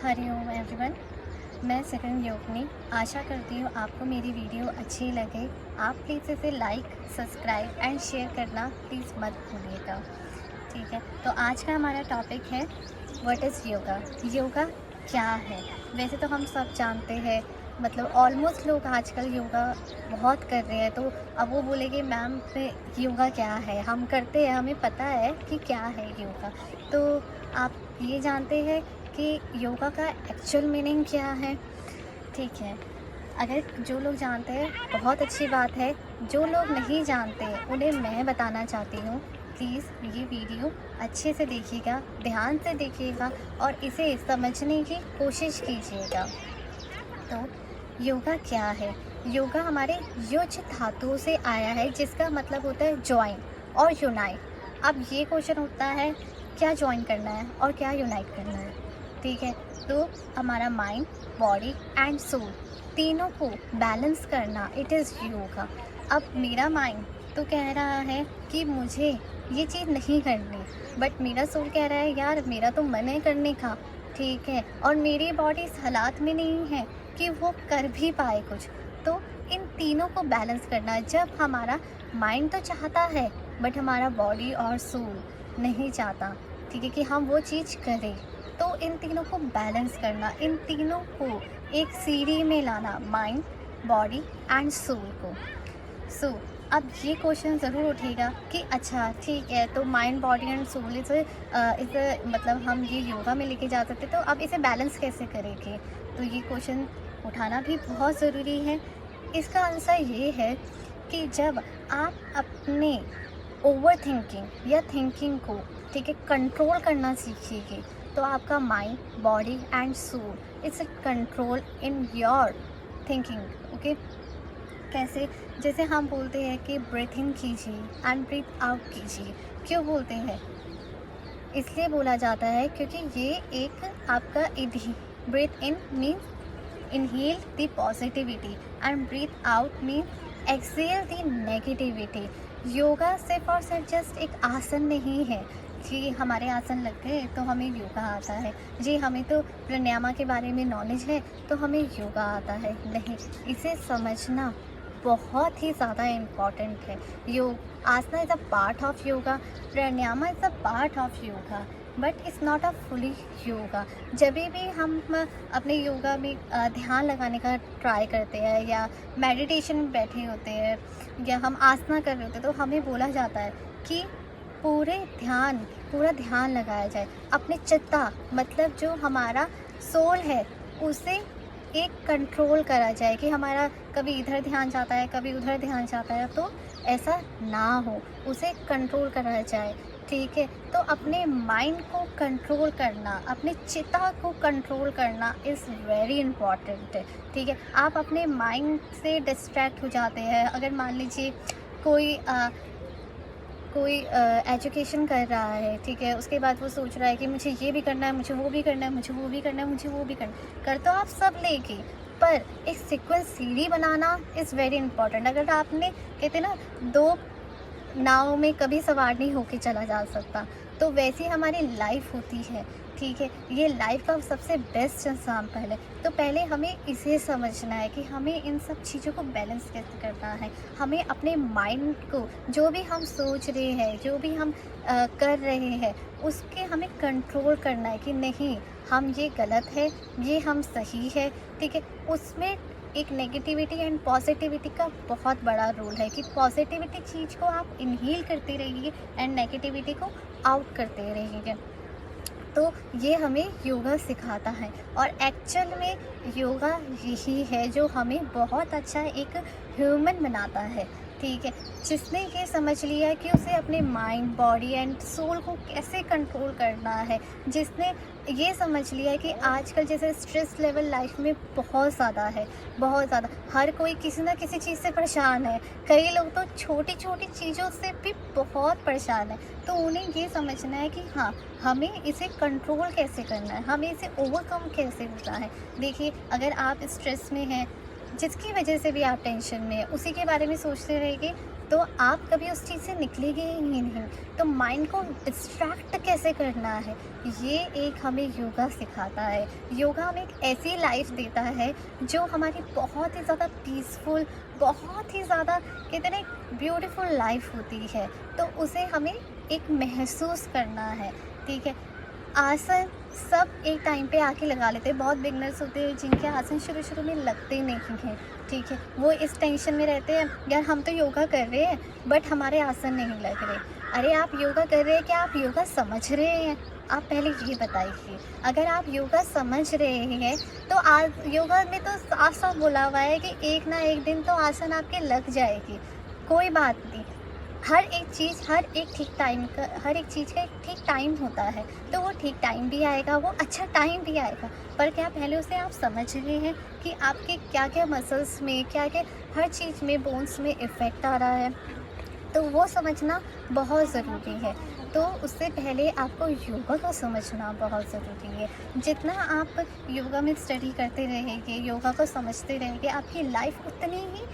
Hariom everyone. मैं second योगिनी। आशा करती हूँ आपको मेरी वीडियो अच्छी लगे। आप प्लीज़ इसे लाइक, सब्सक्राइब एंड शेयर करना प्लीज़ मत भूलिएगा। ठीक है, तो आज का हमारा टॉपिक है व्हाट इज़ योगा। योगा क्या है? वैसे तो हम सब जानते हैं, मतलब ऑलमोस्ट लोग आजकल योगा बहुत कर रहे हैं। तो अब वो बोलेंगे मैम योगा क्या है? हम करते हैं, हमें पता है कि क्या है योगा। तो आप ये जानते हैं कि योगा का एक्चुअल मीनिंग क्या है? ठीक है, अगर जो लोग जानते हैं बहुत अच्छी बात है, जो लोग नहीं जानते उन्हें मैं बताना चाहती हूँ। प्लीज़ ये वीडियो अच्छे से देखिएगा, ध्यान से देखिएगा और इसे समझने की कोशिश कीजिएगा। तो योगा क्या है? योगा हमारे युज धातु से आया है, जिसका मतलब होता है ज्वाइन और यूनाइट। अब ये क्वेश्चन उठता है, क्या ज्वाइन करना है और क्या यूनाइट करना है? ठीक है, तो हमारा माइंड, बॉडी एंड सोल तीनों को बैलेंस करना, इट इज़ योगा। अब मेरा माइंड तो कह रहा है कि मुझे ये चीज़ नहीं करनी, बट मेरा सोल कह रहा है यार मेरा तो मन है करने का। ठीक है, और मेरी बॉडी इस हालात में नहीं है कि वो कर भी पाए कुछ। तो इन तीनों को बैलेंस करना, जब हमारा माइंड तो चाहता है बट हमारा बॉडी और सोल नहीं चाहता, ठीक है, कि हम वो चीज़ करें, तो इन तीनों को बैलेंस करना, इन तीनों को एक सीढ़ी में लाना, माइंड, बॉडी एंड सोल को। सो अब ये क्वेश्चन ज़रूर उठेगा कि अच्छा ठीक है, तो माइंड, बॉडी एंड सोल इसे मतलब हम ये योगा में लेके जा सकते, तो अब इसे बैलेंस कैसे करेंगे? तो ये क्वेश्चन उठाना भी बहुत ज़रूरी है। इसका आंसर ये है कि जब आप अपने ओवर थिंकिंग या थिंकिंग को, ठीक है, कंट्रोल करना सीखिएगा, तो आपका mind, body and soul it's control in your thinking. Okay, कैसे? जैसे हम बोलते हैं कि ब्रीथ इन कीजिए एंड ब्रीथ आउट कीजिए। क्यों बोलते हैं? इसलिए बोला जाता है क्योंकि ये एक आपका breathe in means inhale the positivity and breathe out means exhale the negativity. Yoga सिर्फ और सिर्फ जस्ट एक आसन नहीं है कि हमारे आसन लग गए तो हमें योगा आता है। जी, हमें तो प्राणायाम के बारे में नॉलेज है तो हमें योगा आता है, नहीं। इसे समझना बहुत ही ज़्यादा इम्पॉर्टेंट है। Yog asana is a part of yoga, pranayama is a part of yoga, but it's not a fully yoga. जब भी हम अपने योगा में ध्यान लगाने का ट्राई करते हैं या मेडिटेशन में बैठे होते हैं या हम आसना कर रहे होते हैं, तो हमें बोला जाता है कि पूरा ध्यान लगाया जाए अपने चित्ता, मतलब जो हमारा सोल है उसे एक कंट्रोल करा जाए कि हमारा कभी इधर ध्यान जाता है, कभी उधर ध्यान जाता है, तो ऐसा ना हो, उसे कंट्रोल करा जाए। ठीक है, तो अपने माइंड को कंट्रोल करना, अपने चित्ता को कंट्रोल करना इज़ वेरी इम्पॉर्टेंट। ठीक है, आप अपने माइंड से डिस्ट्रैक्ट हो जाते हैं। अगर मान लीजिए कोई एजुकेशन कर रहा है, ठीक है, उसके बाद वो सोच रहा है कि मुझे ये भी करना है, मुझे वो भी करना है, मुझे वो भी करना है, मुझे वो भी करना है। कर तो आप सब लेके, पर एक सीक्वेंस सीढ़ी बनाना इज़ वेरी इंपॉर्टेंट। अगर आपने, कहते ना, दो नाव में कभी सवार नहीं होके चला जा सकता, तो वैसी हमारी लाइफ होती है। ठीक है, ये लाइफ का सबसे बेस्ट एग्जाम्पल है। तो पहले हमें इसे समझना है कि हमें इन सब चीज़ों को बैलेंस कैसे करना है। हमें अपने माइंड को, जो भी हम सोच रहे हैं, जो भी हम कर रहे हैं, उसके हमें कंट्रोल करना है कि नहीं, हम ये गलत है, ये हम सही है। ठीक है, उसमें एक नेगेटिविटी एंड पॉजिटिविटी का बहुत बड़ा रोल है कि पॉजिटिविटी चीज़ को आप इनहेल करते रहिए एंड नेगेटिविटी को आउट करते रहिए। तो ये हमें योगा सिखाता है और एक्चुअल में योगा यही है जो हमें बहुत अच्छा एक ह्यूमन बनाता है। ठीक है, जिसने ये समझ लिया है कि उसे अपने माइंड, बॉडी एंड सोल को कैसे कंट्रोल करना है, जिसने ये समझ लिया है कि आजकल जैसे स्ट्रेस लेवल लाइफ में बहुत ज़्यादा है, बहुत ज़्यादा। हर कोई किसी ना किसी चीज़ से परेशान है, कई लोग तो छोटी छोटी चीज़ों से भी बहुत परेशान है। तो उन्हें ये समझना है कि हाँ, हमें इसे कंट्रोल कैसे करना है, हमें इसे ओवरकम कैसे होना है। देखिए, अगर आप स्ट्रेस में हैं, जिसकी वजह से भी आप टेंशन में है, उसी के बारे में सोचते रहिए, तो आप कभी उस चीज़ से निकलेंगे ही नहीं। तो माइंड को डिस्ट्रैक्ट कैसे करना है, ये एक हमें योगा सिखाता है। योगा हमें एक ऐसी लाइफ देता है जो हमारी बहुत ही ज़्यादा पीसफुल, बहुत ही ज़्यादा कहते हैं ब्यूटीफुल लाइफ होती है। तो उसे हमें एक महसूस करना है, ठीक है। आसन सब एक टाइम पे आके लगा लेते हैं। बहुत बिगनर्स होते हैं जिनके आसन शुरू शुरू में लगते नहीं हैं, ठीक है। वो इस टेंशन में रहते हैं, यार हम तो योगा कर रहे हैं बट हमारे आसन नहीं लग रहे। अरे आप योगा कर रहे हैं, क्या आप योगा समझ रहे हैं? आप पहले ये बताइए। अगर आप योगा समझ रहे हैं तो आज योगा में तो साफ साफ बोला हुआ है कि एक ना एक दिन तो आसन आपके लग जाएगी। कोई बात नहीं, हर एक चीज़ हर एक ठीक टाइम का, हर एक चीज़ का एक ठीक टाइम होता है। तो वो ठीक टाइम भी आएगा, वो अच्छा टाइम भी आएगा। पर क्या पहले उसे आप समझ रहे हैं कि आपके क्या क्या मसल्स में, क्या क्या हर चीज़ में, बोन्स में इफ़ेक्ट आ रहा है? तो वो समझना बहुत ज़रूरी है। तो उससे पहले आपको योगा को समझना बहुत ज़रूरी है। जितना आप योगा में स्टडी करते रहेंगे, योगा को समझते रहेंगे, आपकी लाइफ उतनी ही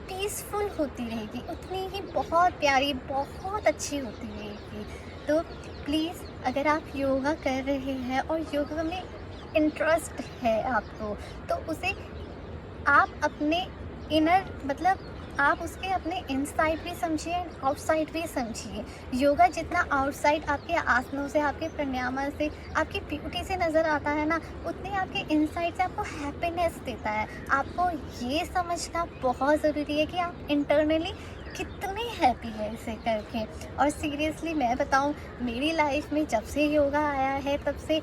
पीसफुल होती रहेगी, उतनी ही बहुत प्यारी, बहुत अच्छी होती रहेगी। तो प्लीज़ अगर आप योगा कर रहे हैं और योगा में इंटरेस्ट है आपको, तो उसे आप अपने इनर मतलब आप उसके अपने इनसाइड भी समझिए, आउटसाइड भी समझिए। योगा जितना आउटसाइड आपके आसनों से, आपके प्राणायाम से, आपकी ब्यूटी से नज़र आता है ना, उतनी आपके इनसाइड से आपको हैप्पीनेस देता है। आपको ये समझना बहुत ज़रूरी है कि आप इंटरनली कितने हैप्पी है इसे करके। और सीरियसली मैं बताऊँ, मेरी लाइफ में जब से योगा आया है तब से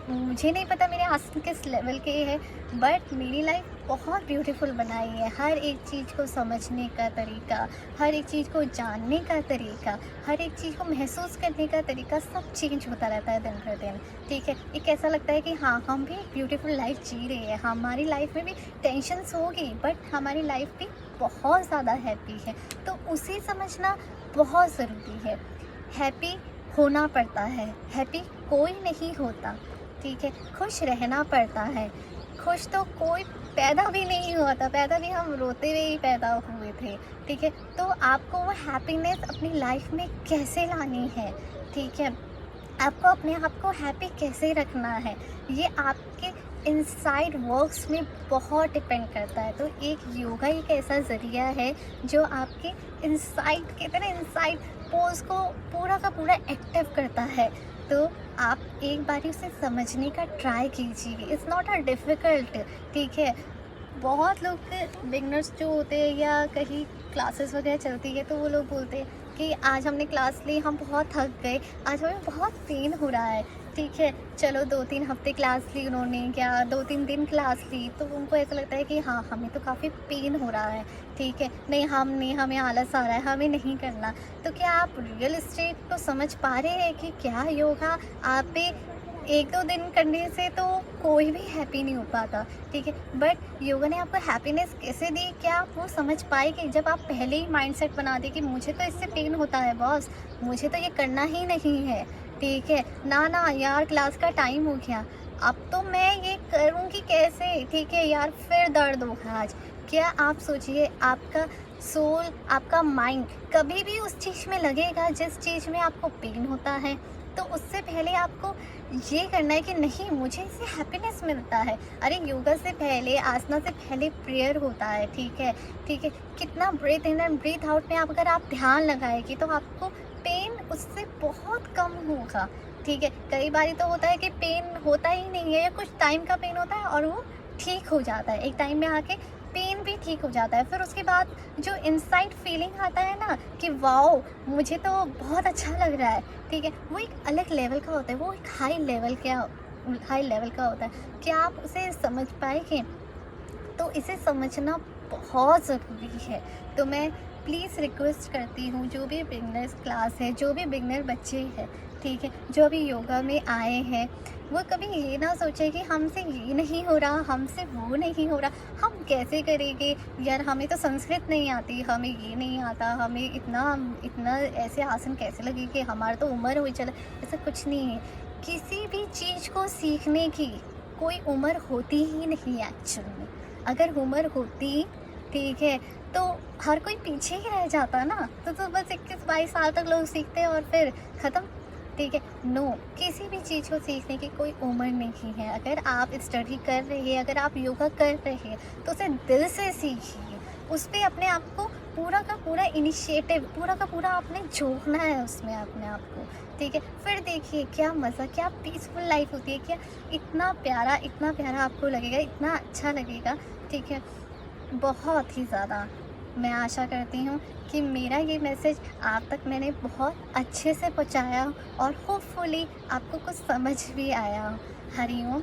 मुझे नहीं पता मेरे आसन किस लेवल के है, बट मेरी लाइफ बहुत ब्यूटीफुल बनाई है। हर एक चीज़ को समझने का तरीका, हर एक चीज़ को जानने का तरीका, हर एक चीज़ को महसूस करने का तरीका सब चेंज होता रहता है दिन भर दिन, ठीक है। एक ऐसा लगता है कि हाँ, हम भी एक ब्यूटीफुल लाइफ जी रहे हैं। हमारी लाइफ में भी टेंशन्स होगी बट हमारी लाइफ भी बहुत ज़्यादा हैप्पी है। तो उसे समझना बहुत ज़रूरी है। हैप्पी होना पड़ता है, हैप्पी कोई नहीं होता, ठीक है। खुश रहना पड़ता है। खुश तो कोई पैदा भी नहीं हुआ था, पैदा भी हम रोते हुए ही पैदा हुए थे, ठीक है। तो आपको वो हैप्पीनेस अपनी लाइफ में कैसे लानी है, ठीक है। आपको अपने आप को हैप्पी कैसे रखना है, ये आपके इनसाइड वर्क्स में बहुत डिपेंड करता है। तो एक योगा एक ऐसा ज़रिया है जो आपके इनसाइड कहते हैं ना, इनसाइड पोज को पूरा का पूरा एक्टिव करता है। तो आप एक बारी उसे समझने का ट्राई कीजिए। इट्स नॉट अ डिफ़िकल्ट, ठीक है। बहुत लोग बिगनर्स जो होते हैं या कहीं क्लासेस वगैरह चलती है तो वो लोग बोलते हैं कि आज हमने क्लास ली, हम बहुत थक गए, आज हमें बहुत पेन हो रहा है, ठीक है। चलो 2-3 हफ्ते क्लास ली उन्होंने, क्या 2-3 दिन क्लास ली, तो उनको ऐसा लगता है कि हाँ, हमें तो काफ़ी पेन हो रहा है, ठीक है। नहीं, हमें आलस आ रहा है, हमें नहीं करना। तो क्या आप रियल स्टेट को समझ पा रहे हैं कि क्या योगा आप पे 1-2 दिन करने से तो कोई भी हैप्पी नहीं हो पाता, ठीक है। बट योगा ने आपको हैप्पीनेस कैसे दी, क्या आप वो समझ पाए कि जब आप पहले ही माइंडसेट बना दें कि मुझे तो इससे पेन होता है बॉस, मुझे तो ये करना ही नहीं है, ठीक है। ना यार, क्लास का टाइम हो गया, अब तो मैं ये करूँगी कैसे, ठीक है यार, फिर दर्द होगा आज। क्या आप सोचिए, आपका सोल, आपका माइंड कभी भी उस चीज़ में लगेगा जिस चीज़ में आपको पेन होता है? तो उससे पहले आपको ये करना है कि नहीं, मुझे इससे हैप्पीनेस मिलता है। अरे योगा से पहले, आसना से पहले प्रेयर होता है, ठीक है, ठीक है। कितना breathe in and breathe out में अगर आप ध्यान लगाएंगे तो आपको पेन उससे बहुत कम होगा, ठीक है। कई बार तो होता है कि पेन होता ही नहीं है या कुछ टाइम का पेन होता है और वो ठीक हो जाता है, एक टाइम में आके पेन भी ठीक हो जाता है। फिर उसके बाद जो इनसाइड फीलिंग आता है ना कि वाओ, मुझे तो बहुत अच्छा लग रहा है, ठीक है, वो एक अलग लेवल का होता है, वो एक हाई लेवल का होता है। क्या आप उसे समझ पाएंगे? तो इसे समझना बहुत ज़रूरी है। तो मैं प्लीज़ रिक्वेस्ट करती हूँ, जो भी बिगनर्स क्लास है, जो भी बिगनर बच्चे हैं, ठीक है, जो अभी योगा में आए हैं, वो कभी ये ना सोचे कि हमसे ये नहीं हो रहा, हमसे वो नहीं हो रहा, हम कैसे करेंगे यार, हमें तो संस्कृत नहीं आती, हमें ये नहीं आता, हमें इतना ऐसे आसन कैसे लगे कि हमारा तो उम्र हो चला। ऐसा कुछ नहीं है। किसी भी चीज़ को सीखने की कोई उम्र होती ही नहीं है एक्चुअल में। अगर उम्र होती, ठीक है, तो हर कोई पीछे ही रह जाता ना, तो बस 21-22 साल तक लोग सीखते हैं और फिर ख़त्म। ठीक है, नो, किसी भी चीज़ को सीखने की कोई उम्र नहीं है। अगर आप स्टडी कर रहे हैं, अगर आप योगा कर रहे हैं, तो उसे दिल से सीखिए। उस पे अपने आप को पूरा का पूरा इनिशिएटिव, पूरा का पूरा आपने झोंकना है उसमें अपने आप को। ठीक है, फिर देखिए क्या मज़ा, क्या पीसफुल लाइफ होती है, क्या इतना प्यारा आपको लगेगा, इतना अच्छा लगेगा। ठीक है, बहुत ही ज़्यादा मैं आशा करती हूँ कि मेरा ये मैसेज आप तक मैंने बहुत अच्छे से पहुँचाया हो और होपफुली आपको कुछ समझ भी आया हो। हरि ओम।